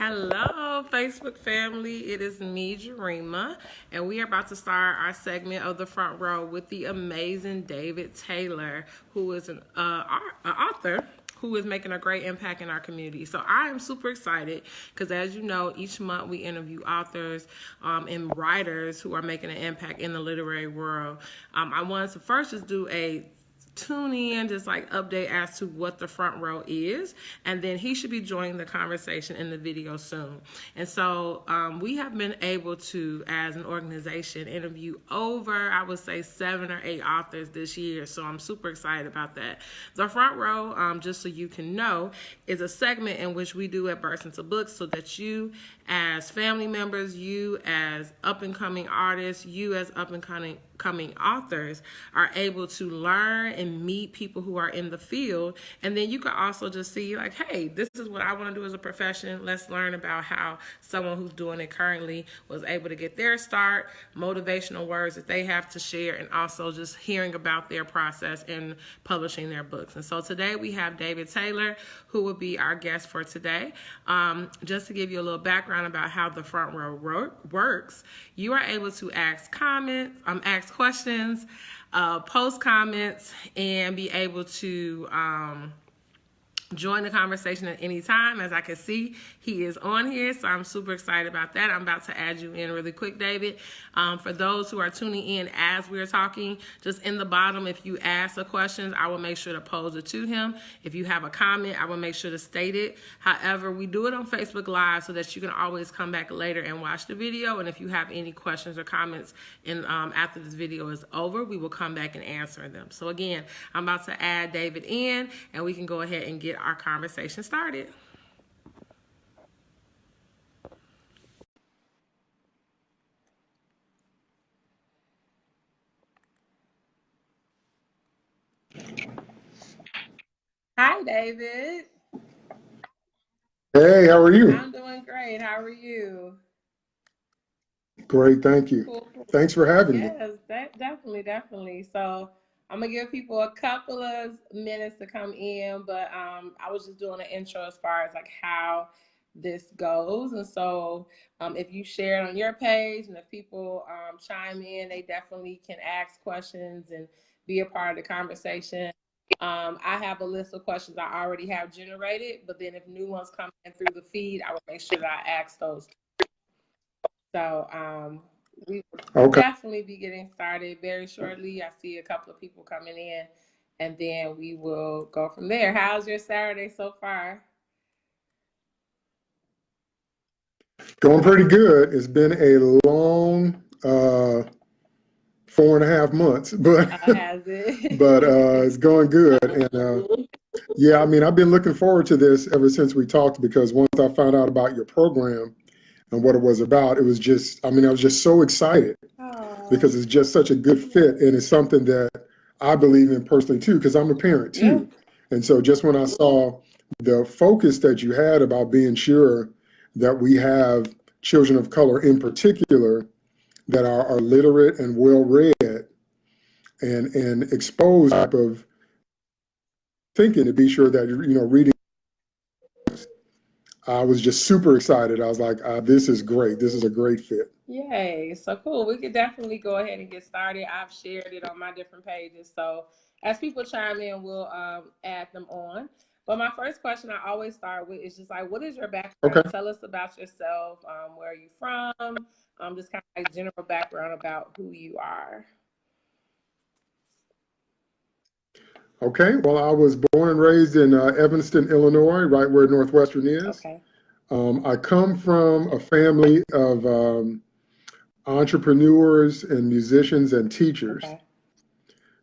Hello, Facebook family. It is me, Jarima, and we are about to start our segment of the front row with the amazing David Taylor, who is an author who is making a great impact in our community. So I am super excited because, as you know, each month we interview authors and writers who are making an impact in the literary world. I wanted to first just do a tune in, just like update as to what the front row is, and then he should be joining the conversation in the video soon. And so we have been able to, as an organization, interview over, I would say, 7 or 8 authors this year. So I'm super excited about that. The front row, just so you can know, is a segment in which we do at Burst Into Books so that you as family members, you as up-and-coming artists, you as up-and-coming authors are able to learn and meet people who are in the field. And then you can also just see like, hey, this is what I want to do as a profession. Let's learn about how someone who's doing it currently was able to get their start, motivational words that they have to share, and also just hearing about their process in publishing their books. And so today we have David Taylor, who will be our guest for today. Just to give you a little background about how the front row works, you are able to ask questions, post comments, and be able to join the conversation at any time. As I can see, he is on here, so I'm super excited about that. I'm about to add you in really quick, David. For those who are tuning in as we're talking, just in the bottom, if you ask a question, I will make sure to pose it to him. If you have a comment, I will make sure to state it. However, we do it on Facebook Live so that you can always come back later and watch the video. And if you have any questions or comments after this video is over, we will come back and answer them. So again, I'm about to add David in, and we can go ahead and get our conversation started. Hi, David. Hey, how are you? I'm doing great. How are you? Great, thank you. Cool. Thanks for having me. Yes, definitely. So I'm gonna give people a couple of minutes to come in, but I was just doing an intro as far as like how this goes. And so if you share it on your page and if people chime in, they definitely can ask questions and be a part of the conversation. I have a list of questions I already have generated, but then if new ones come in through the feed, I will make sure that I ask those. So we will definitely be getting started very shortly. I see a couple of people coming in, and then we will go from there. How's your Saturday so far? Going pretty good. It's been a long 4.5 months, but has it? but it's going good. And yeah, I mean, I've been looking forward to this ever since we talked, because once I found out about your program and what it was about, it was just, I mean, I was just so excited because it's just such a good fit, and it's something that I believe in personally too, because I'm a parent too. Yeah. And so just when I saw the focus that you had about being sure that we have children of color in particular that are literate and well-read and exposed type of thinking, to be sure that, you know, reading, I was just super excited. I was like, this is great. This is a great fit. Yay. So cool. We could definitely go ahead and get started. I've shared it on my different pages. So as people chime in, we'll add them on. But my first question I always start with is just like, what is your background? Okay. Tell us about yourself. Where are you from? Just kind of like general background about who you are. Okay. Well, I was born and raised in Evanston, Illinois, right where Northwestern is. Okay. I come from a family of entrepreneurs and musicians and teachers. Okay.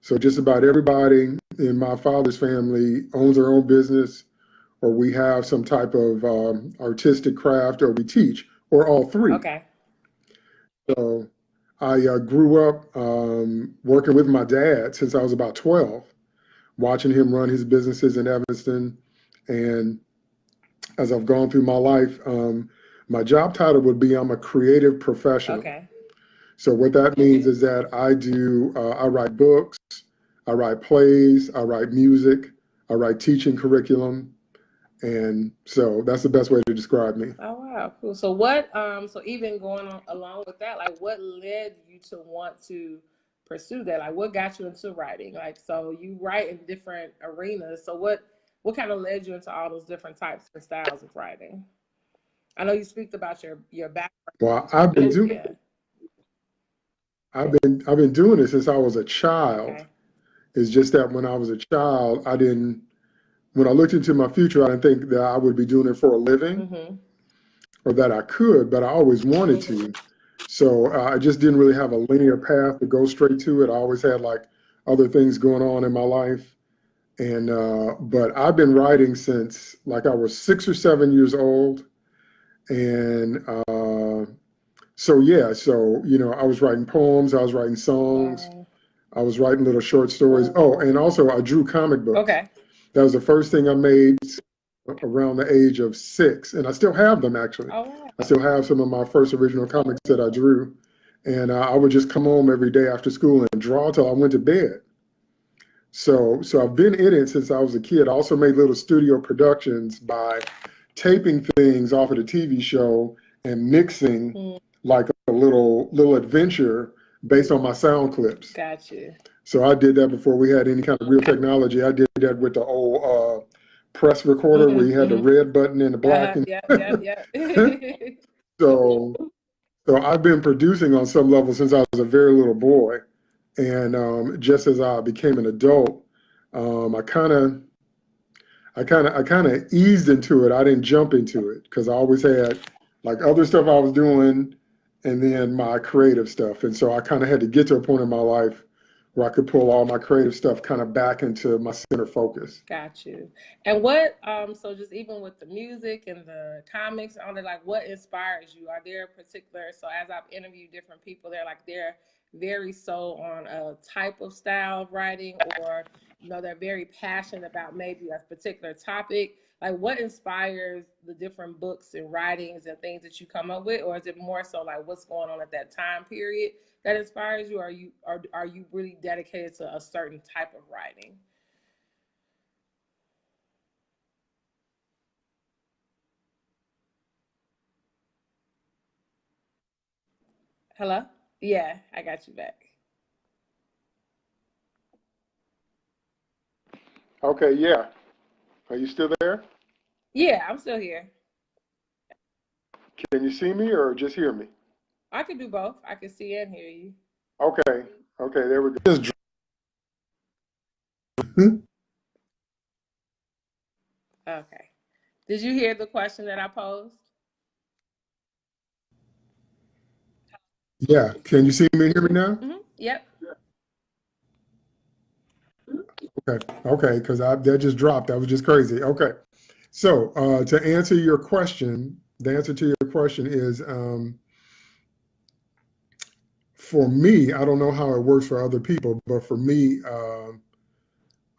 So just about everybody in my father's family owns their own business, or we have some type of artistic craft, or we teach, or all three. Okay. So I grew up working with my dad since I was about 12, watching him run his businesses in Evanston. And as I've gone through my life, my job title would be I'm a creative professional. Okay. So what that means is that I write books, I write plays, I write music, I write teaching curriculum. And so that's the best way to describe me. Oh, wow. Wow, cool. So what, so even going on along with that, like what led you to want to pursue that? Like what got you into writing? Like, so you write in different arenas. So what kind of led you into all those different types and styles of writing? I know you speak about your background. Well, I've been doing Yeah. I've been doing it since I was a child. Okay. It's just that when I was a child, when I looked into my future, I didn't think that I would be doing it for a living Mm-hmm. or that I could, but I always wanted to. So I just didn't really have a linear path to go straight to it. I always had like other things going on in my life. And, but I've been writing since like I was 6 or 7 years old. And so, yeah, so, I was writing poems, I was writing songs, Wow. I was writing little short stories. Oh, and also I drew comic books. Okay. That was the first thing I made around the age of 6, and I still have them actually. Oh, wow. I still have some of my first original comics that I drew, and I would just come home every day after school and draw till I went to bed. So I've been in it since I was a kid. I also made little studio productions by taping things off of the TV show and mixing like a little adventure based on my sound clips. Gotcha. So I did that before we had any kind of real technology. I did that with the old press recorder where you had the red button and the black. Yeah. So I've been producing on some level since I was a very little boy. And just as I became an adult, I kind of eased into it. I didn't jump into it because I always had like other stuff I was doing and then my creative stuff. And so I kind of had to get to a point in my life where I could pull all my creative stuff kind of back into my center focus. Got you. And what, so just even with the music and the comics and all that, like what inspires you? Are there particular, so as I've interviewed different people, they're very sold on a type of style of writing, or, they're very passionate about maybe a particular topic. Like what inspires the different books and writings and things that you come up with? Or is it more so like what's going on at that time period that inspires you? Or are you really dedicated to a certain type of writing? Hello? Yeah, I got you back. Okay, yeah. Are you still there? Yeah, I'm still here. Can you see me or just hear me? I can do both. I can see and hear you. Okay, okay, there we go. Okay. Did you hear the question that I posed? Yeah, can you see me and hear me now? Yep. Okay, because that just dropped. That was just crazy. Okay, so to answer your question, the answer to your question is for me, I don't know how it works for other people, but for me,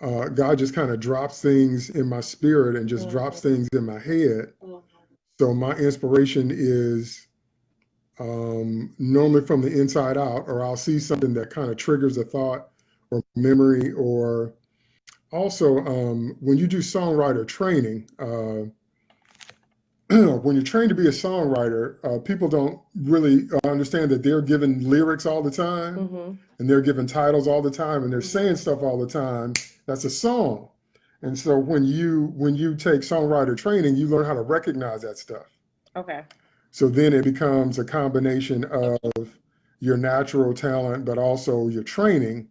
God just kind of drops things in my spirit and just drops things in my head. So my inspiration is normally from the inside out, or I'll see something that kind of triggers a thought or memory, or also when you do songwriter training, when you're trained to be a songwriter, people don't really understand that they're given lyrics all the time and they're given titles all the time and they're saying stuff all the time. That's a song. And so when you take songwriter training, you learn how to recognize that stuff. Okay. So then it becomes a combination of your natural talent, but also your training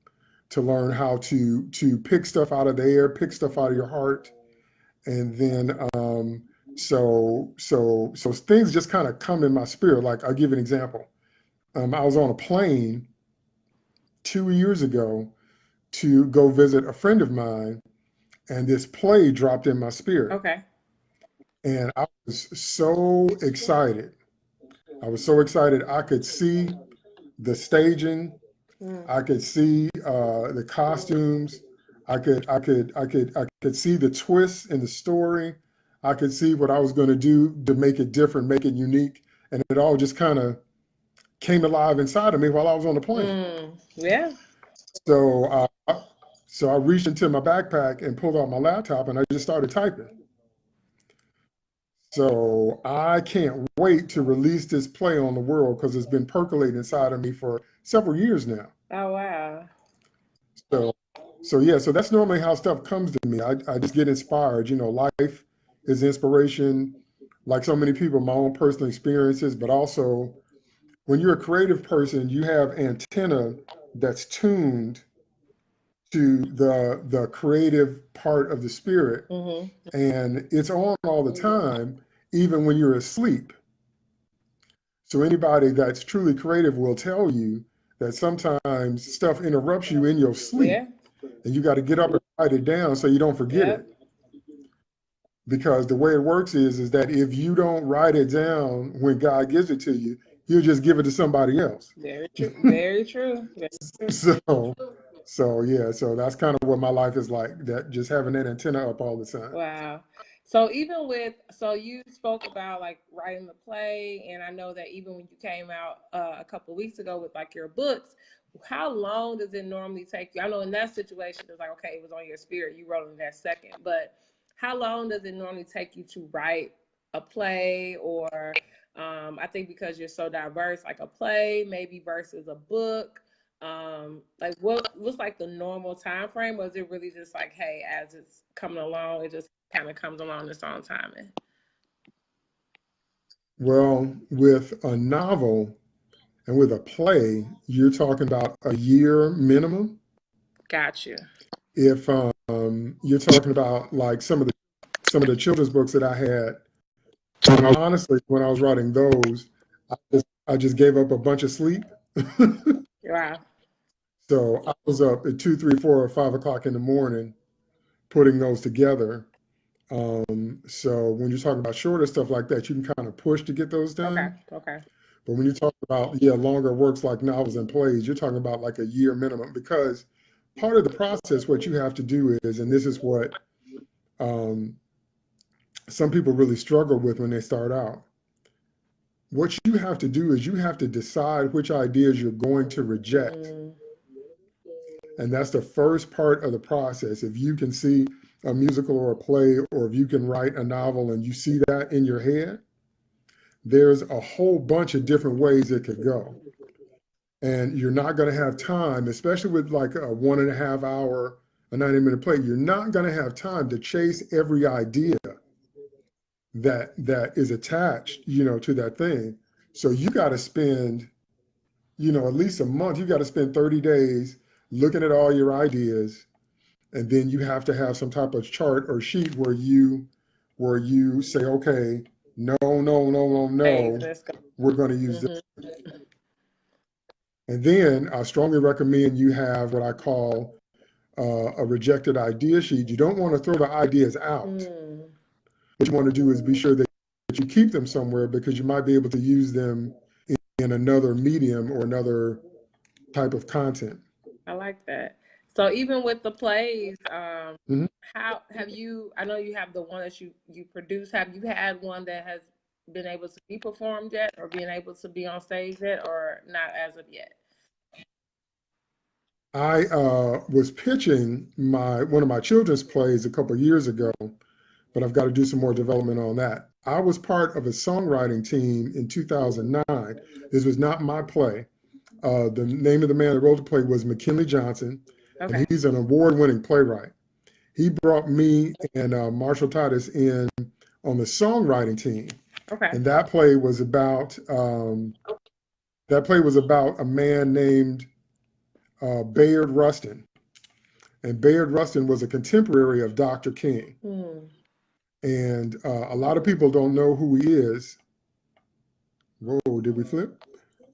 to learn how to pick stuff out of the air, pick stuff out of your heart. And then so things just kind of come in my spirit. Like I'll give you an example. I was on a plane 2 years ago to go visit a friend of mine, and this play dropped in my spirit. Okay. And I was so excited. I could see the staging. I could see the costumes. I could see the twists in the story. I could see what I was going to do to make it different, make it unique, and it all just kind of came alive inside of me while I was on the plane. Yeah. So I reached into my backpack and pulled out my laptop and I just started typing. So I can't wait to release this play on the world because it's been percolating inside of me for several years now. Oh, wow. So, so yeah, so that's normally how stuff comes to me. I just get inspired. Life is inspiration, like so many people, my own personal experiences, but also when you're a creative person, you have antenna that's tuned to the creative part of the spirit, Mm-hmm. and it's on all the time, even when you're asleep. So anybody that's truly creative will tell you that sometimes stuff interrupts you in your sleep, Yeah. and you got to get up and write it down so you don't forget it. Yep. Because the way it works is that if you don't write it down when God gives it to you, he'll just give it to somebody else. Very true. Very true. Very true. So yeah, so that's kind of what my life is like, that just having that antenna up all the time. Wow. So even with, so you spoke about like writing the play, and I know that even when you came out a couple of weeks ago with like your books, how long does it normally take you? I know in that situation it's like, okay, it was on your spirit, you wrote it in that second, but how long does it normally take you to write a play? Or I think because you're so diverse, like a play maybe versus a book, like what's like the normal time frame? Or is it really just like, hey, as it's coming along, it just kind of comes along its own timing? Well, with a novel and with a play, you're talking about a year minimum. Got you. If you're talking about like some of the children's books that I had, honestly, when I was writing those, I just gave up a bunch of sleep. Wow. So I was up at 2, 3, 4, or 5 o'clock in the morning putting those together. So when you're talking about shorter stuff like that, you can kind of push to get those Okay. done. Okay. But when you talk about, yeah, longer works like novels and plays, you're talking about like a year minimum, because part of the process, what you have to do is, and this is what um, some people really struggle with when they start out, what you have to do is you have to decide which ideas you're going to reject. Mm, And that's the first part of the process. If you can see a musical or a play, or if you can write a novel and you see that in your head, there's a whole bunch of different ways it could go. And you're not going to have time, especially with like a 1.5 hour, a 90-minute play, you're not going to have time to chase every idea that is attached, to that thing. So you got to spend, at least a month. You got to spend 30 days looking at all your ideas, and then you have to have some type of chart or sheet where you say, okay, no, no, no, no, hey, no, let's go. we're going to use this. Mm-hmm. And then I strongly recommend you have what I call a rejected idea sheet. You don't want to throw the ideas out. Mm, What you want to do is be sure that you keep them somewhere, because you might be able to use them in another medium or another type of content. I like that. So even with the plays, Mhm. how have you? I know you have the one that you produce. Have you had one that has been able to be performed yet, or being able to be on stage yet, or not as of yet? I was pitching one of my children's plays a couple of years ago, but I've got to do some more development on that. I was part of a songwriting team in 2009. This was not my play. The name of the man that wrote the play was McKinley Johnson, and Okay. he's an award-winning playwright. He brought me and Marshall Titus in on the songwriting team, Okay. and that play was about a man named Bayard Rustin, and Bayard Rustin was a contemporary of Dr. King. Hmm. And a lot of people don't know who he is. Whoa, did we flip?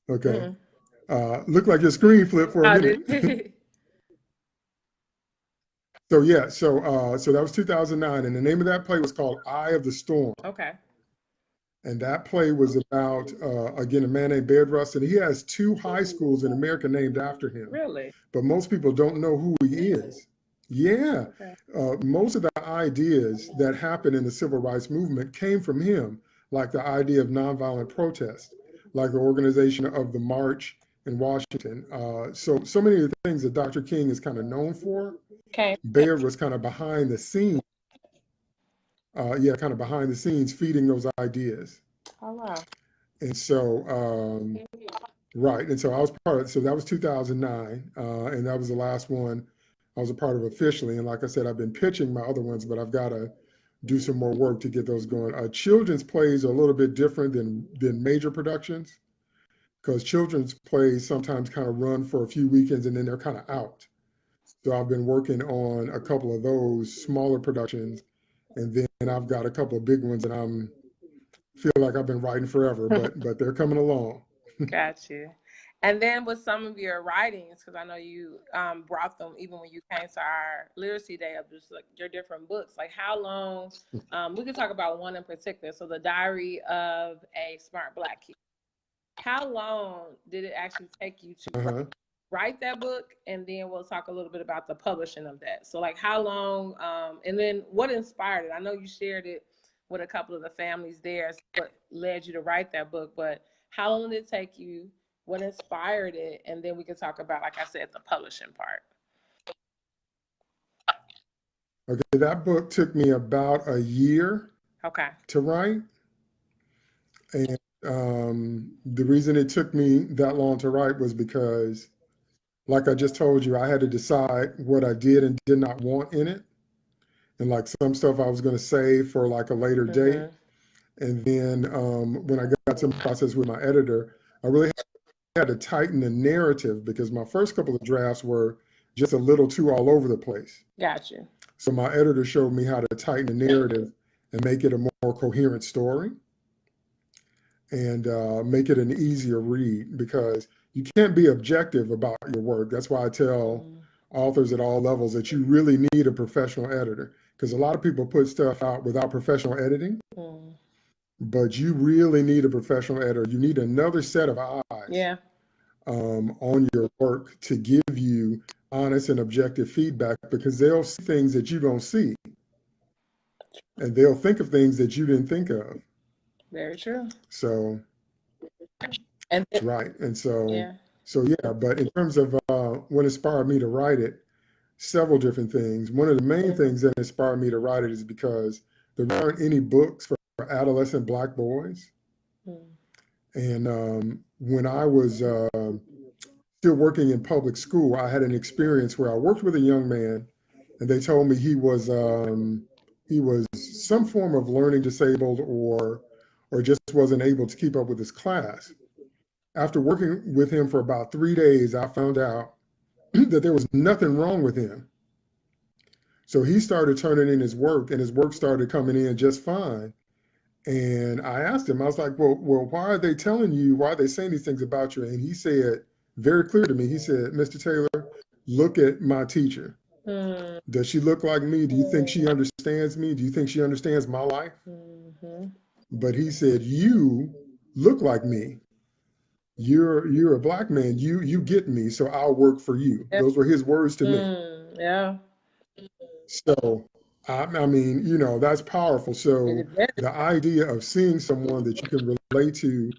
Okay. Mm. Looked like your screen flipped for a Oh, minute. did So yeah, so that was 2009, and the name of that play was called Eye of the Storm. okay. And that play was about, again, a man named Bayard Rustin. He has 2 high schools in America named after him, Really? but most people don't know who he is. Yeah, Okay. most of the ideas that happened in the civil rights movement came from him, like the idea of nonviolent protest, like the organization of the March in Washington. So many of the things that Dr. King is kind of known for, Okay. Bayard was kind of behind the scenes. yeah, kind of behind the scenes feeding those ideas. Oh wow. And so, right. And so I was part of, so that was 2009. And that was the last one I was a part of officially. And like I said, I've been pitching my other ones, but I've got to do some more work to get those going. Children's plays are a little bit different than major productions because children's plays sometimes kind of run for a few weekends and then they're kind of out. So I've been working on a couple of those smaller productions, and then I've got a couple of big ones, and I'm feel like I've been writing forever, but they're coming along. Got you. And then with some of your writings, because I know you brought them even when you came to our literacy day of just like your different books. Like how long? We could talk about one in particular. So the Diary of a Smart Black Kid. How long did it actually take you to Uh-huh. write that book? And then we'll talk a little bit about the publishing of that. So like how long? And then what inspired it? I know you shared it with a couple of the families there. What led you to write that book? But how long did it take you? What inspired it? And then we can talk about, like I said, the publishing part. Okay, that book took me about a year Okay. to write. And the reason it took me that long to write was because, like I just told you, I had to decide what I did and did not want in it. And like some stuff I was going to save for like a later date. And then when I got to the process with my editor, I really had to tighten the narrative because my first couple of drafts were just a little too all over the place. Gotcha. So my editor showed me how to tighten the narrative and make it a more coherent story and make it an easier read because you can't be objective about your work. That's why I tell authors at all levels that you really need a professional editor because a lot of people put stuff out without professional editing. But you really need a professional editor. You need another set of eyes on your work to give you honest and objective feedback because they'll see things that you don't see. And they'll think of things that you didn't think of. Very true. So, and right. And so, but in terms of what inspired me to write it, several different things. One of the main things that inspired me to write it is because there aren't any books for adolescent Black boys. And when I was still working in public school, I had an experience where I worked with a young man, and they told me he was some form of learning disabled or just wasn't able to keep up with his class. After working with him for about 3 days, I found out that there was nothing wrong with him. So he started turning in his work, and his work started coming in just fine. And I asked him, I was like, well, why are they telling you, why are they saying these things about you? And he said, very clear to me, he said, Mr. Taylor, look at my teacher. Does she look like me? Do you think she understands me? Do you think she understands my life? But he said, you look like me. You're a Black man. You get me, so I'll work for you. Those were his words to me. Yeah. So I mean, you know, that's powerful. So the idea of seeing someone that you can relate to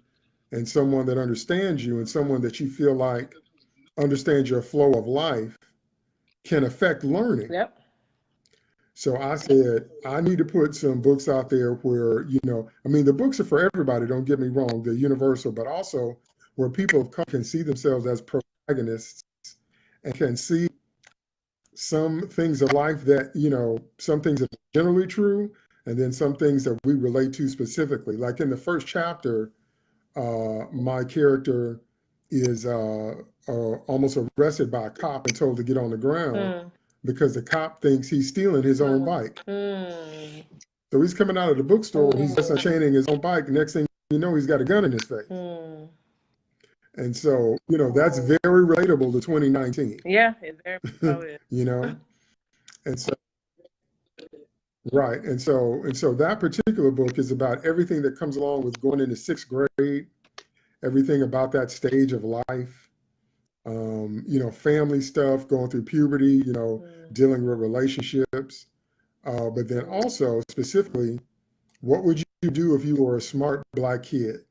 and someone that understands you and someone that you feel like understands your flow of life can affect learning. Yep. So I said, I need to put some books out there where, you know, I mean, the books are for everybody, don't get me wrong, they're universal, but also where people of color can see themselves as protagonists and can see some things of life that, you know, some things are generally true, and then some things that we relate to specifically. Like in the first chapter, my character is almost arrested by a cop and told to get on the ground because the cop thinks he's stealing his own bike. So he's coming out of the bookstore and he's just unchaining his own bike. Next thing you know, he's got a gun in his face. And so, you know, that's very relatable to 2019. Yeah, it very much is. You know, and so, right. And so that particular book is about everything that comes along with going into 6th grade, everything about that stage of life, you know, family stuff, going through puberty, you know, dealing with relationships. But then also specifically, what would you do if you were a smart Black kid?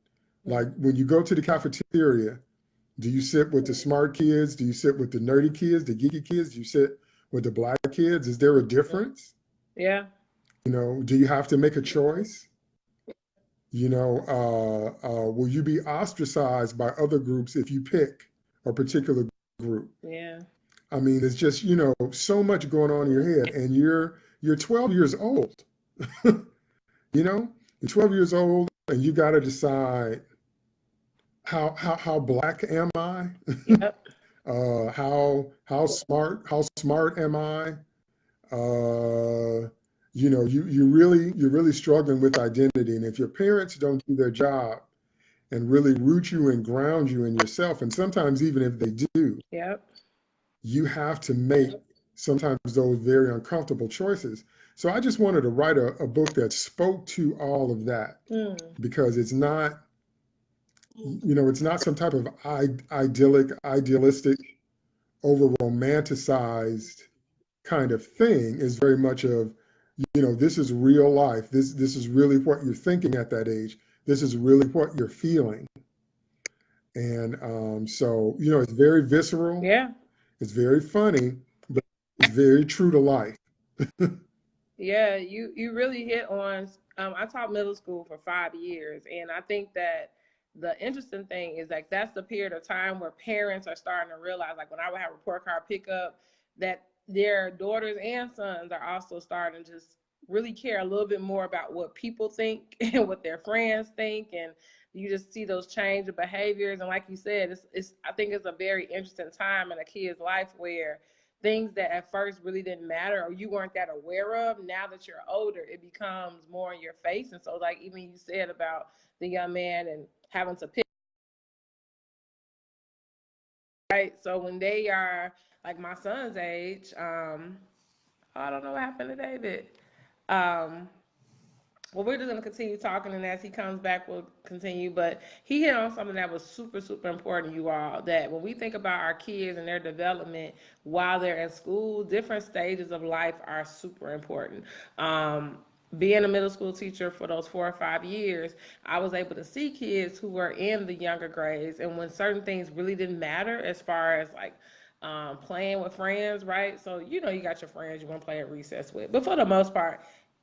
Like when you go to the cafeteria, do you sit with the smart kids? Do you sit with the nerdy kids, the geeky kids? Do you sit with the Black kids? Is there a difference? Yeah. You know, do you have to make a choice? You know, will you be ostracized by other groups if you pick a particular group? Yeah. I mean, there's just, you know, so much going on in your head, and you're 12 years old. You know, you're 12 years old, and you got to decide how black am I? Yep. How smart am I? Uh, you know, you're really struggling with identity, and if your parents don't do their job and really root you and ground you in yourself, and sometimes even if they do, Yep. you have to make sometimes those very uncomfortable choices. So I just wanted to write a book that spoke to all of that Mm. because it's not, you know, it's not some type of idyllic, idealistic, over romanticized kind of thing. Is very much of, you know, this is real life. This is really what you're thinking at that age. This is really what you're feeling. And so, you know, it's very visceral. Yeah. It's very funny, but it's very true to life. Yeah, you really hit on. I taught middle school for 5 years, and I think that the interesting thing is like that's the period of time where parents are starting to realize, like when I would have report card pickup, that their daughters and sons are also starting to just really care a little bit more about what people think and what their friends think, and you just see those change of behaviors. And like you said, it's I think it's a very interesting time in a kid's life where things that at first really didn't matter or you weren't that aware of, now that you're older, it becomes more in your face. And so, like, even you said about the young man and having to pick, right? So, when they are like my son's age, I don't know what happened to David. Um, well, we're just going to continue talking, and as he comes back, we'll continue. But he hit on something that was super, super important, you all, that when we think about our kids and their development while they're in school, different stages of life are super important. Being a middle school teacher for those 4 or 5 years, I was able to see kids who were in the younger grades, and when certain things really didn't matter, as far as like playing with friends, right? So, you know, you got your friends you want to play at recess with, but for the most part,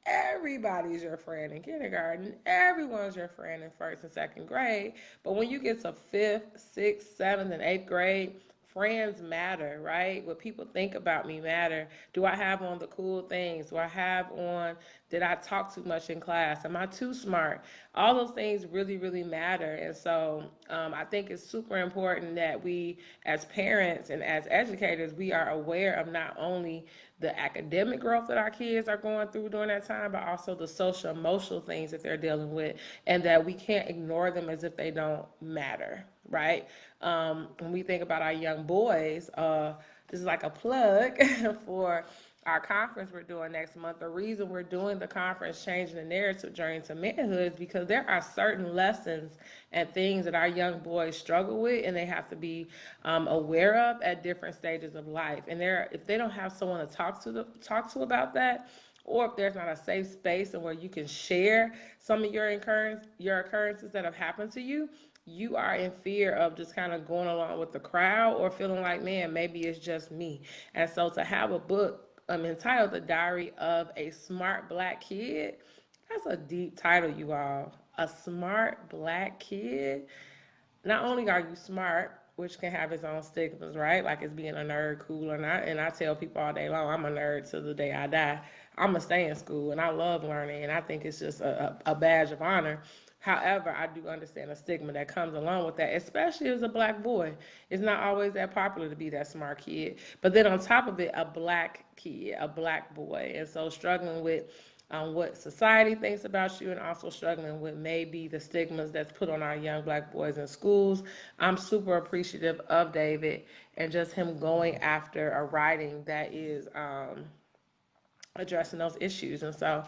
everybody's your friend in kindergarten. Everyone's your friend in first and second grade. But when you get to fifth, sixth, seventh, and eighth grade, friends matter, right? What people think about me matter. Do I have on the cool things? Do I have on, did I talk too much in class? Am I too smart? All those things really, really matter. And so I think it's super important that we, as parents and as educators, we are aware of not only the academic growth that our kids are going through during that time, but also the social emotional things that they're dealing with, and that we can't ignore them as if they don't matter, right? When we think about our young boys, this is like a plug for our conference we're doing next month. The reason we're doing the conference, Changing the Narrative Journey to Manhood, is because there are certain lessons and things that our young boys struggle with and they have to be aware of at different stages of life. And if they don't have someone to talk to about that, or if there's not a safe space and where you can share some of your occurrences that have happened to you, you are in fear of just kind of going along with the crowd or feeling like, man, maybe it's just me. And so to have a book entitled The Diary of a Smart Black Kid, that's a deep title, you all. A smart black kid. Not only are you smart, which can have its own stigmas, right? Like it's being a nerd, cool or not. And I tell people all day long, I'm a nerd till the day I die. I'm gonna stay in school, and I love learning, and I think it's just a badge of honor. However, I do understand the stigma that comes along with that, especially as a black boy. It's not always that popular to be that smart kid. But then on top of it, a black kid, a black boy. And so struggling with what society thinks about you and also struggling with maybe the stigmas that's put on our young black boys in schools. I'm super appreciative of David and just him going after a writing that is addressing those issues. And so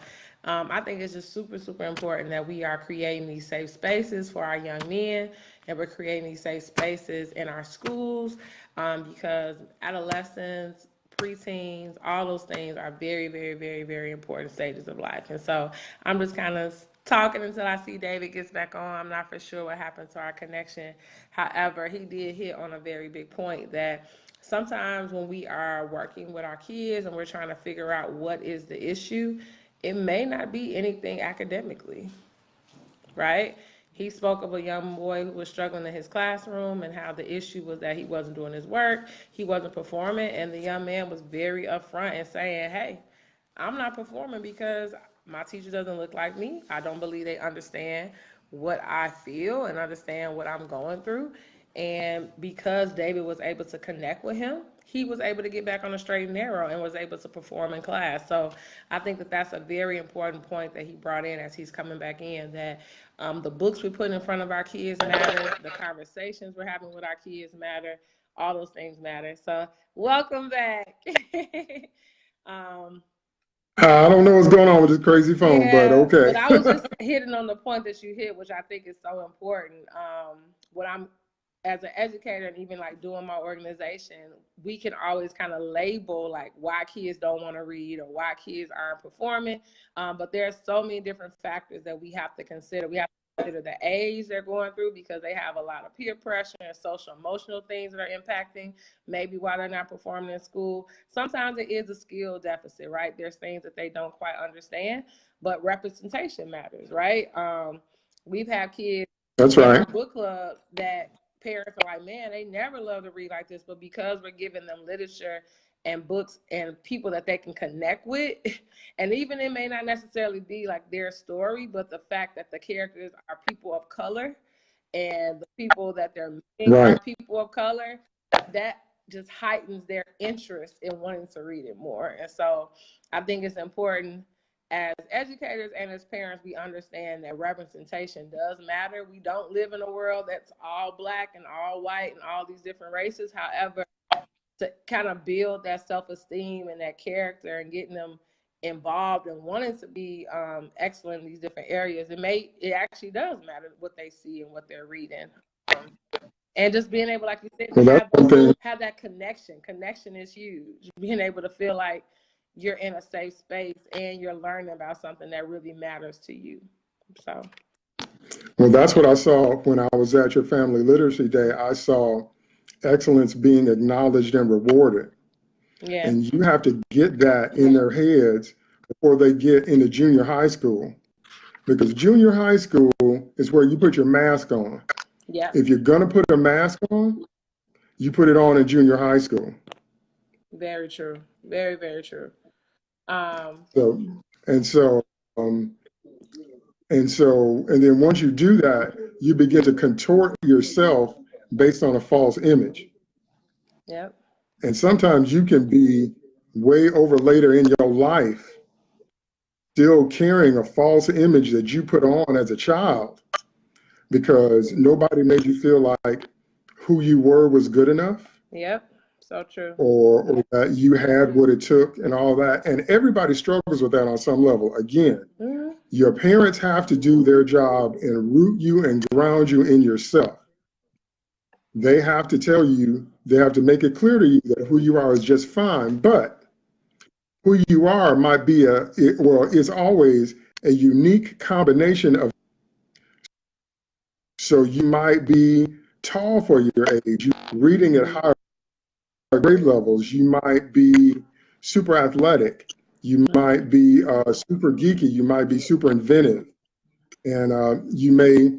I think it's just super, super important that we are creating these safe spaces for our young men and we're creating these safe spaces in our schools because adolescents, preteens, all those things are very, very, very, very important stages of life. And so I'm just kind of talking until I see David gets back on. I'm not for sure what happened to our connection. However, he did hit on a very big point that sometimes when we are working with our kids and we're trying to figure out what is the issue, it may not be anything academically, right? He spoke of a young boy who was struggling in his classroom and how the issue was that he wasn't doing his work, he wasn't performing, and the young man was very upfront and saying, hey, I'm not performing because my teacher doesn't look like me. I don't believe they understand what I feel and understand what I'm going through. And because David was able to connect with him, he was able to get back on the straight and narrow and was able to perform in class. So I think that that's a very important point that he brought in as he's coming back in, that the books we put in front of our kids matter, the conversations we're having with our kids matter, all those things matter. So welcome back. I don't know what's going on with this crazy phone, but Yeah, okay. but I was just hitting on the point that you hit, which I think is so important. What I'm, as an educator and even like doing my organization, we can always kind of label like why kids don't want to read or why kids aren't performing. But there's so many different factors that we have to consider. We have to consider the age they're going through because they have a lot of peer pressure and social emotional things that are impacting maybe why they're not performing in school. Sometimes it is a skill deficit, right? There's things that they don't quite understand, but representation matters, right? We've had kids That's in our right. book club that parents are like, man, they never love to read like this, but because we're giving them literature and books and people that they can connect with, and even it may not necessarily be like their story, but the fact that the characters are people of color and the people that they're meeting are Right. people of color, that just heightens their interest in wanting to read it more. And so I think it's important as educators and as parents, we understand that representation does matter. We don't live in a world that's all Black and all white and all these different races. However, to kind of build that self-esteem and that character and getting them involved and wanting to be excellent in these different areas, it actually does matter what they see and what they're reading. And just being able, like you said, to Well, that's one thing. have that connection. Connection is huge. Being able to feel like you're in a safe space and you're learning about something that really matters to you. So, Well, that's what I saw when I was at your Family Literacy Day. I saw excellence being acknowledged and rewarded. yeah. And you have to get that in their heads before they get into junior high school. Because junior high school is where you put your mask on. Yeah. If you're going to put a mask on, you put it on in junior high school. Very true. Very, very true. So, and so, um, and then once you do that, you begin to contort yourself based on a false image. Yep. And sometimes you can be way over later in your life still carrying a false image that you put on as a child because nobody made you feel like who you were was good enough. Yep. So true. Or that you had what it took and all that. And everybody struggles with that on some level. Again, your parents have to do their job and root you and ground you in yourself. They have to tell you, they have to make it clear to you that who you are is just fine, but who you are might be is always a unique combination of. So you might be tall for your age, reading at higher grade levels, you might be super athletic, you might be super geeky, you might be super inventive, and you may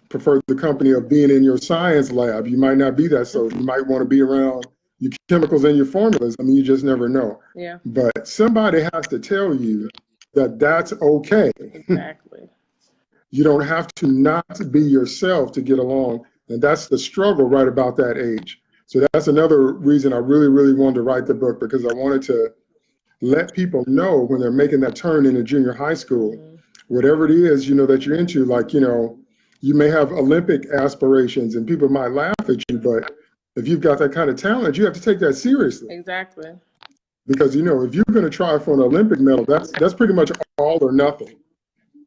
prefer the company of being in your science lab. You might not be that social. You might want to be around your chemicals and your formulas. I mean, you just never know. Yeah. But somebody has to tell you that that's okay. Exactly. You don't have to not be yourself to get along. And that's the struggle right about that age. So that's another reason I really, really wanted to write the book, because I wanted to let people know when they're making that turn into junior high school, whatever it is, that you're into, like, you may have Olympic aspirations and people might laugh at you, but if you've got that kind of talent, you have to take that seriously. Exactly. Because, if you're going to try for an Olympic medal, that's pretty much all or nothing.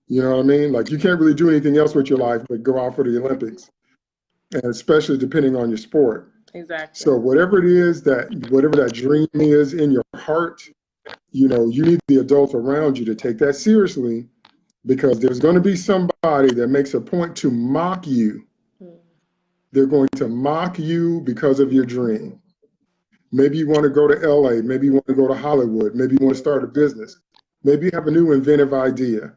You know what I mean? Like, you can't really do anything else with your life but go out for the Olympics, and especially depending on your sport. Exactly. So whatever that dream is in your heart, you need the adults around you to take that seriously, because there's going to be somebody that makes a point to mock you. They're going to mock you because of your dream. Maybe you want to go to LA, maybe you want to go to Hollywood, maybe you want to start a business. Maybe you have a new inventive idea.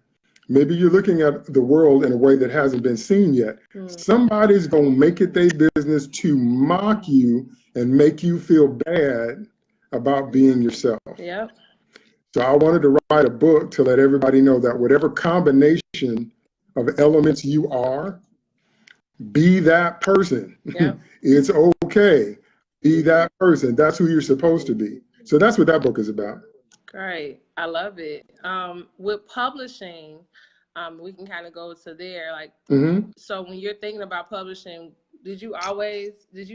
Maybe you're looking at the world in a way that hasn't been seen yet. Somebody's going to make it their business to mock you and make you feel bad about being yourself. Yep. So I wanted to write a book to let everybody know that whatever combination of elements you are, be that person. Yep. It's okay. Be that person. That's who you're supposed to be. So that's what that book is about. Great. I love it. With publishing, we can kind of go to there. Like, so when you're thinking about publishing, did you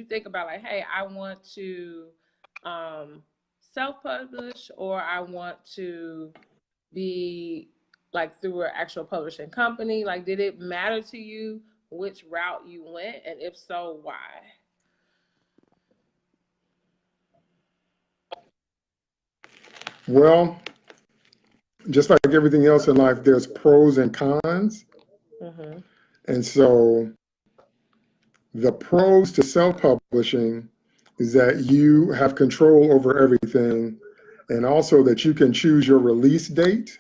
think about like, hey, I want to self-publish, or I want to be like through an actual publishing company? Like, did it matter to you which route you went? And if so, why? Well, just like everything else in life, there's pros and cons. And so the pros to self-publishing is that you have control over everything, and also that you can choose your release date.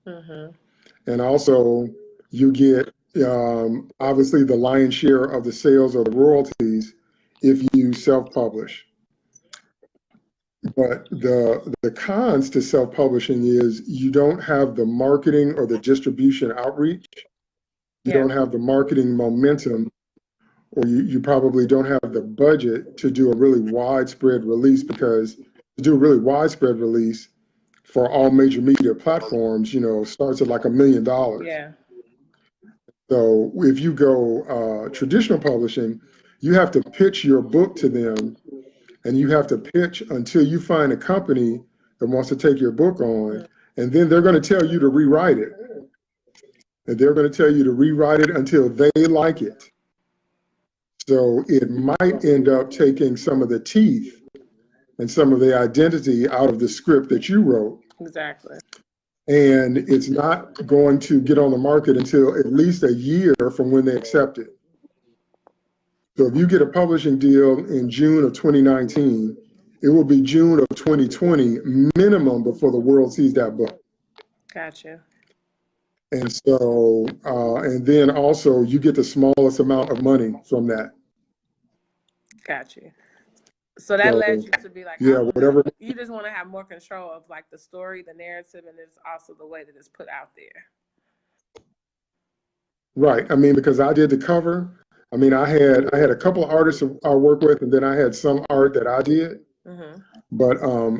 And also you get obviously the lion's share of the sales or the royalties if you self-publish. But the cons to self-publishing is you don't have the marketing or the distribution outreach. You don't have the marketing momentum, or you probably don't have the budget to do a really widespread release, because to do a really widespread release for all major media platforms, starts at like $1 million. Yeah. So if you go traditional publishing, you have to pitch your book to them, and you have to pitch until you find a company that wants to take your book on, and then they're going to tell you to rewrite it. And they're going to tell you to rewrite it until they like it. So it might end up taking some of the teeth and some of the identity out of the script that you wrote. Exactly. And it's not going to get on the market until at least a year from when they accept it. So if you get a publishing deal in June of 2019, it will be June of 2020 minimum before the world sees that book. Gotcha. And so, and then also you get the smallest amount of money from that. Gotcha. So that led you to be like, whatever. You just want to have more control of like the story, the narrative, and it's also the way that it's put out there. Right. I mean, because I did the cover. I mean, I had a couple of artists I work with, and then I had some art that I did. But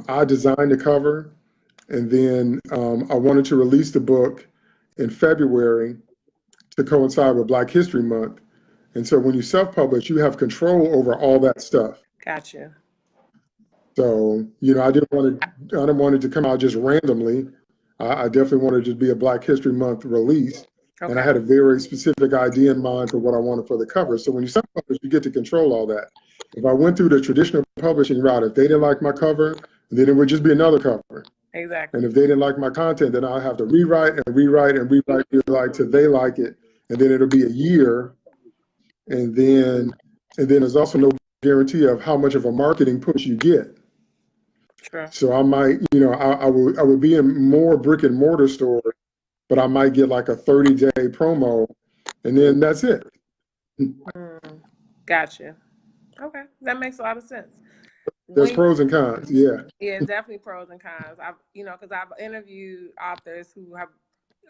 I designed the cover, and then I wanted to release the book in February to coincide with Black History Month. And so when you self-publish, you have control over all that stuff. Gotcha. So, I didn't want it to come out just randomly. I definitely wanted it to be a Black History Month release. Okay. And I had a very specific idea in mind for what I wanted for the cover. So when you self-publish, you get to control all that. If I went through the traditional publishing route, if they didn't like my cover, then it would just be another cover. Exactly. And if they didn't like my content, then I'll have to rewrite and rewrite and rewrite till they like it. And then it'll be a year. And then there's also no guarantee of how much of a marketing push you get. True. So I might, I would be in more brick and mortar stores, but I might get like a 30-day promo, and then that's it. Gotcha. Okay, that makes a lot of sense. There's pros and cons, yeah. Yeah, definitely pros and cons. Because I've interviewed authors who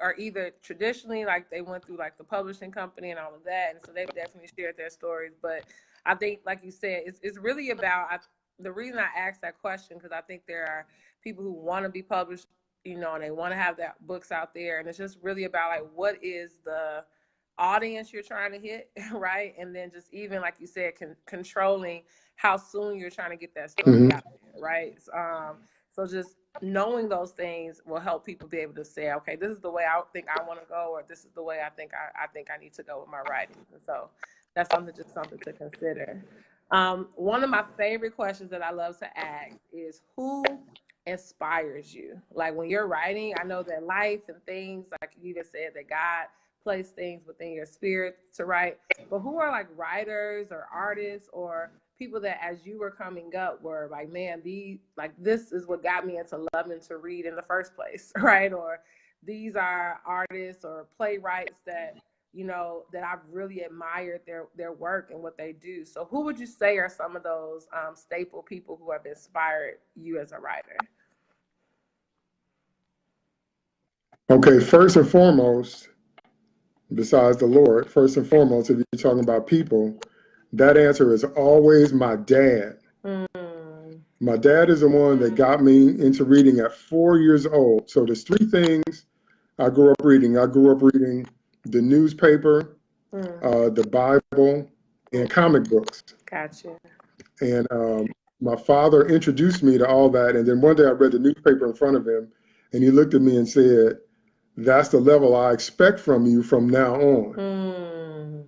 are either traditionally, like they went through like the publishing company and all of that, and so they've definitely shared their stories. But I think, like you said, it's really about the reason I asked that question, because I think there are people who want to be published, and they want to have that books out there, and it's just really about like what is the audience you're trying to hit, right? And then just even like you said, controlling how soon you're trying to get that story out there, right? So just knowing those things will help people be able to say, okay, this is the way I think I want to go, or this is the way I think I need to go with my writing. And so that's something to consider. One of my favorite questions that I love to ask is, who inspires you? Like when you're writing, I know that life and things, like you even said, that God placed things within your spirit to write, but who are like writers or artists or people that as you were coming up were like, man, this is what got me into loving to read in the first place, right? Or these are artists or playwrights that, you know, that I've really admired their work and what they do. So who would you say are some of those staple people who have inspired you as a writer? Okay, first and foremost, besides the Lord, first and foremost, if you're talking about people, that answer is always my dad. My dad is the one that got me into reading at 4 years old. So there's three things I grew up reading. I grew up reading the newspaper, the Bible, and comic books. Gotcha. And my father introduced me to all that. And then one day I read the newspaper in front of him, and he looked at me and said, "That's the level I expect from you from now on."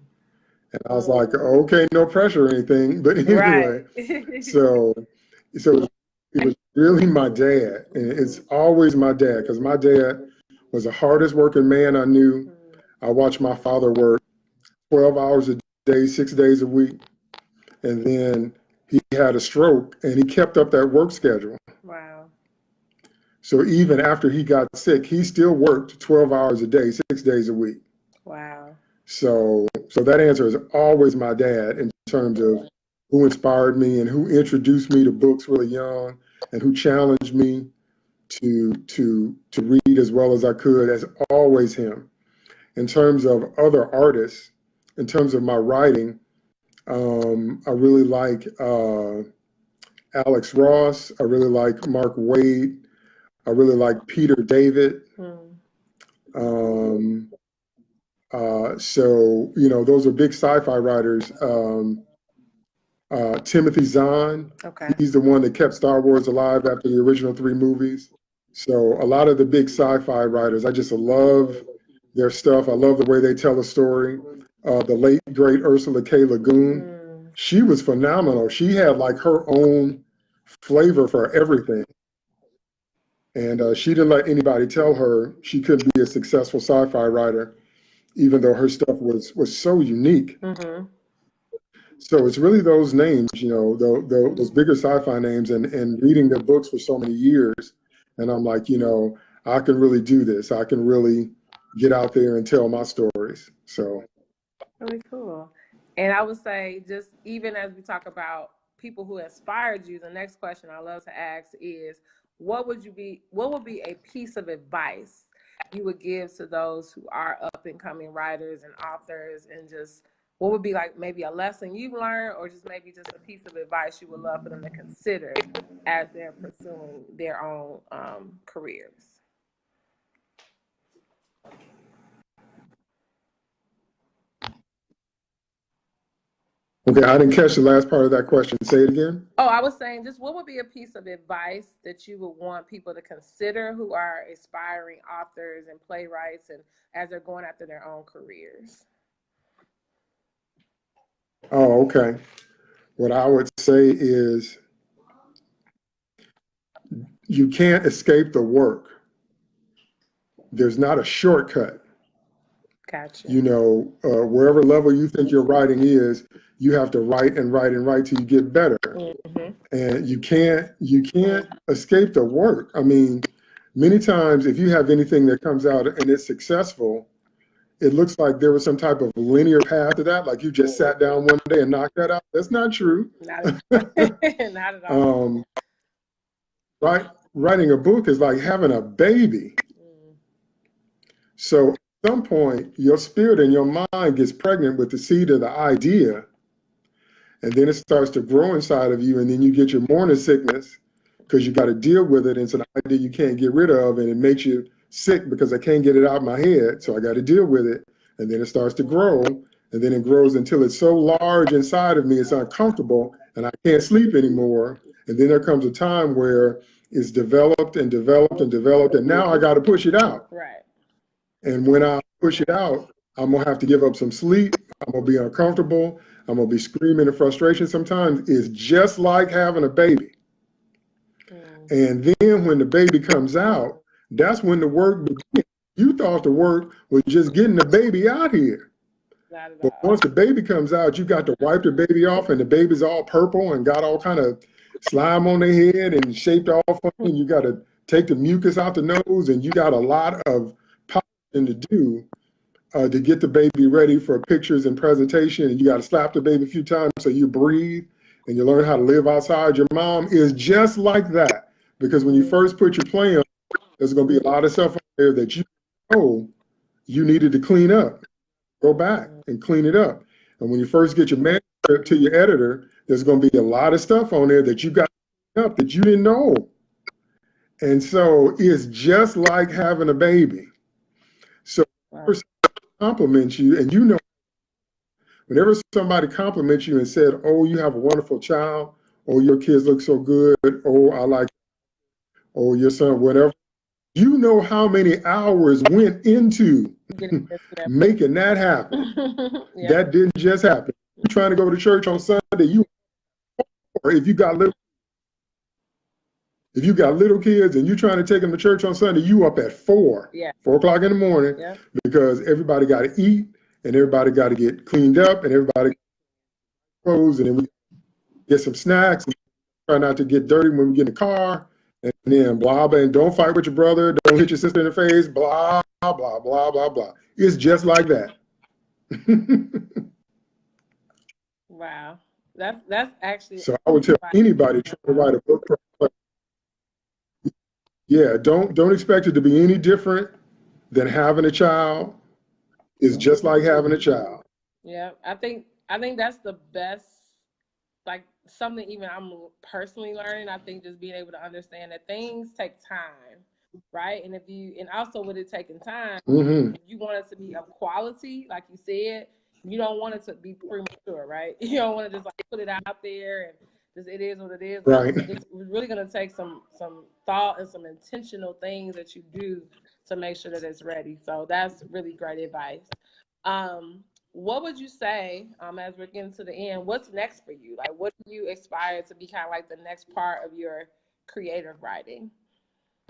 And I was like, okay, no pressure or anything. But anyway, right. so it was really my dad. And it's always my dad, because my dad was the hardest working man I knew. I watched my father work 12 hours a day, 6 days a week. And then he had a stroke, and he kept up that work schedule. Wow. So even after he got sick, he still worked 12 hours a day, 6 days a week. Wow. So that answer is always my dad, in terms of who inspired me and who introduced me to books really young, and who challenged me to read as well as I could. As always him. In terms of other artists, in terms of my writing, I really like Alex Ross. I really like Mark Waid. I really like Peter David. So, you know, those are big sci-fi writers. Timothy Zahn, Okay. He's the one that kept Star Wars alive after the original 3 movies. So a lot of the big sci-fi writers, I just love their stuff. I love the way they tell a story. The late, great Ursula K. Le Guin, she was phenomenal. She had like her own flavor for everything. And she didn't let anybody tell her she couldn't be a successful sci-fi writer, even though her stuff was so unique. So it's really those names, you know, those bigger sci-fi names, and reading their books for so many years. And I'm like, you know, I can really do this. I can really get out there and tell my stories. So really cool. And I would say, just even as we talk about people who inspired you, the next question I love to ask is, what would be a piece of advice you would give to those who are up and coming writers and authors, and just what would be like maybe a lesson you've learned, or just maybe just a piece of advice you would love for them to consider as they're pursuing their own careers? Okay, I didn't catch the last part of that question. Say it again. Oh, I was saying, just what would be a piece of advice that you would want people to consider who are aspiring authors and playwrights, and as they're going after their own careers? Oh, okay. What I would say is, you can't escape the work. There's not a shortcut. Gotcha. You know, wherever level you think your writing is, you have to write and write and write till you get better. And you can't escape the work. I mean, many times if you have anything that comes out and it's successful, it looks like there was some type of linear path to that, like you just sat down one day and knocked that out. That's not true. Not at all. Writing a book is like having a baby. So at some point, your spirit and your mind gets pregnant with the seed of the idea, and then it starts to grow inside of you, and then you get your morning sickness because you got to deal with it. It's an idea you can't get rid of, and it makes you sick because I can't get it out of my head, so I got to deal with it. And then it starts to grow, and then it grows until it's so large inside of me, it's uncomfortable, and I can't sleep anymore. And then there comes a time where it's developed and developed and developed, and now I got to push it out. Right. And when I push it out, I'm going to have to give up some sleep. I'm going to be uncomfortable. I'm going to be screaming in frustration. Sometimes it's just like having a baby. And then when the baby comes out, that's when the work begins. You thought the work was just getting the baby out here. Not at But all. once the baby comes out, you got to wipe the baby off, and the baby's all purple and got all kind of slime on their head and shaped all funny. And you got to take the mucus out the nose, and you got a lot of polishing to do to get the baby ready for pictures and presentation. And you got to slap the baby a few times so you breathe and you learn how to live outside. Your mom is just like that, because when you first put your plan, there's going to be a lot of stuff on there that you know you needed to clean up. Go back and clean it up. And when you first get your manuscript to your editor, there's going to be a lot of stuff on there that you got to clean up that you didn't know. And so it's just like having a baby. So whenever somebody compliments you, and you know, whenever somebody compliments you and said, "Oh, you have a wonderful child," "Oh, your kids look so good," "Oh, I like," "Oh, your son," whatever, you know how many hours went into making that happen. Yeah. That didn't just happen. You're trying to go to church on Sunday, or if you got little kids and you're trying to take them to church on Sunday, you up at 4 o'clock in the morning, because everybody got to eat and everybody got to get cleaned up and everybody clothes, and then we get some snacks and try not to get dirty when we get in the car, and then blah blah, and don't fight with your brother, don't hit your sister in the face, blah blah blah blah blah. It's just like that. Wow, that's actually. So I would tell anybody trying to write a book, don't expect it to be any different than having a child. It's just like having a child. Yeah, I think that's the best, like something even I'm personally learning. I think just being able to understand that things take time, right? And also with it taking time, if you want it to be of quality, like you said, you don't want it to be premature, right? You don't want to just like put it out there and just it is what it is. Right. It's really going to take some thought and some intentional things that you do to make sure that it's ready. So that's really great advice. What would you say, as we're getting to the end, what's next for you? Like, what do you aspire to be kind of like the next part of your creative writing?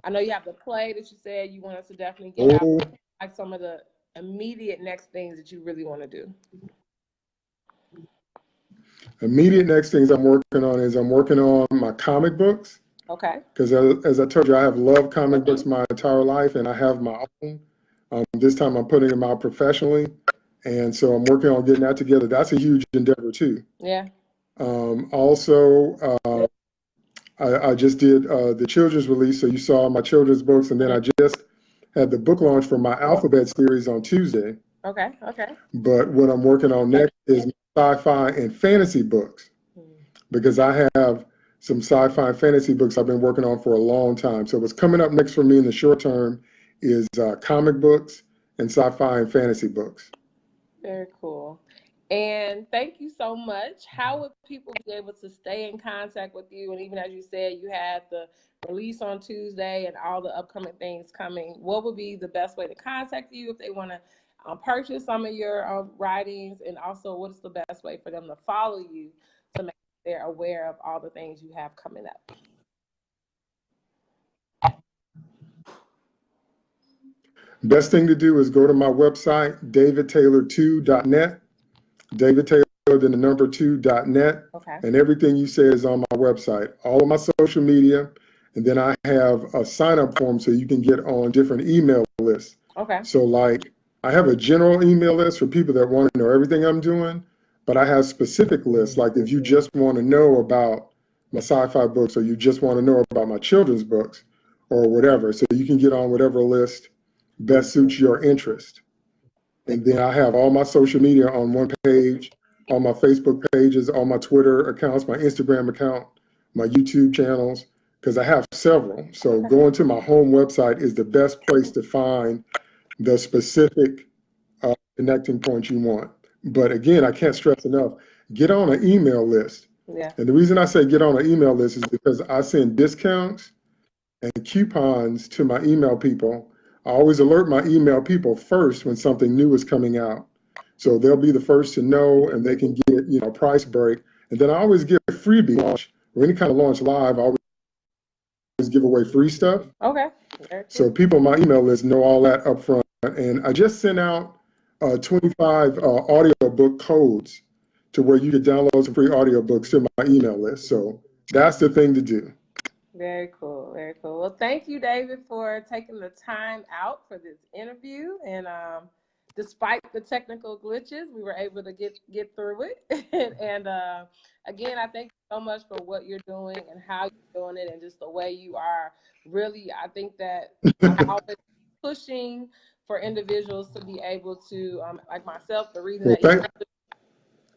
I know you have the play that you said you want us to definitely get out, like some of the immediate next things that you really want to do. Immediate next things I'm working on my comic books. Okay. Because as I told you, I have loved comic books my entire life, and I have my own. This time I'm putting them out professionally. And so I'm working on getting that together. That's a huge endeavor too. Yeah. Also, I just did the children's release. So you saw my children's books, and then I just had the book launch for my alphabet series on Tuesday. Okay. But what I'm working on next is sci-fi and fantasy books, because I have some sci-fi and fantasy books I've been working on for a long time. So what's coming up next for me in the short term is comic books and sci-fi and fantasy books. Very cool. And thank you so much. How would people be able to stay in contact with you? And even as you said, you had the release on Tuesday and all the upcoming things coming. What would be the best way to contact you if they want to purchase some of your writings? And also, what is the best way for them to follow you to make sure they're aware of all the things you have coming up? Best thing to do is go to my website, davidtaylor2.net, David Taylor, then the number 2.net. Okay. And everything you say is on my website, all of my social media. And then I have a sign-up form so you can get on different email lists. Okay. So like I have a general email list for people that want to know everything I'm doing, but I have specific lists. Like if you just want to know about my sci-fi books, or you just want to know about my children's books or whatever. So you can get on whatever list best suits your interest. And then I have all my social media on one page, all my Facebook pages, all my Twitter accounts, my Instagram account, my YouTube channels, because I have several. So going to my home website is the best place to find the specific connecting points you want. But again, I can't stress enough, get on an email list. Yeah. And the reason I say get on an email list is because I send discounts and coupons to my email people. I always alert my email people first when something new is coming out. So they'll be the first to know, and they can get, a price break. And then I always give a freebie launch, or any kind of launch live, I always give away free stuff. Okay. So people on my email list know all that up front. And I just sent out 25 audiobook codes to where you could download some free audiobooks to my email list. So that's the thing to do. Very cool. Very cool. Well, thank you, David, for taking the time out for this interview. And despite the technical glitches, we were able to get through it. And again, I thank you so much for what you're doing and how you're doing it and just the way you are. Really, I think that I always pushing for individuals to be able to, like myself, the reason Well, that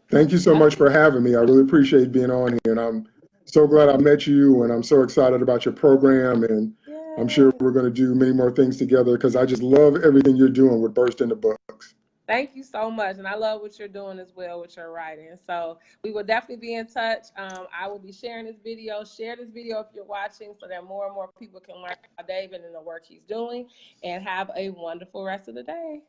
thank you so much for having me. I really appreciate being on here, and I'm so glad I met you, and I'm so excited about your program, and I'm sure we're going to do many more things together because I just love everything you're doing with Burst into Books. Thank you so much. And I love what you're doing as well with your writing. So we will definitely be in touch. I will be sharing this video. Share this video if you're watching so that more and more people can learn about David and the work he's doing. And have a wonderful rest of the day.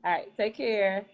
All right. Take care.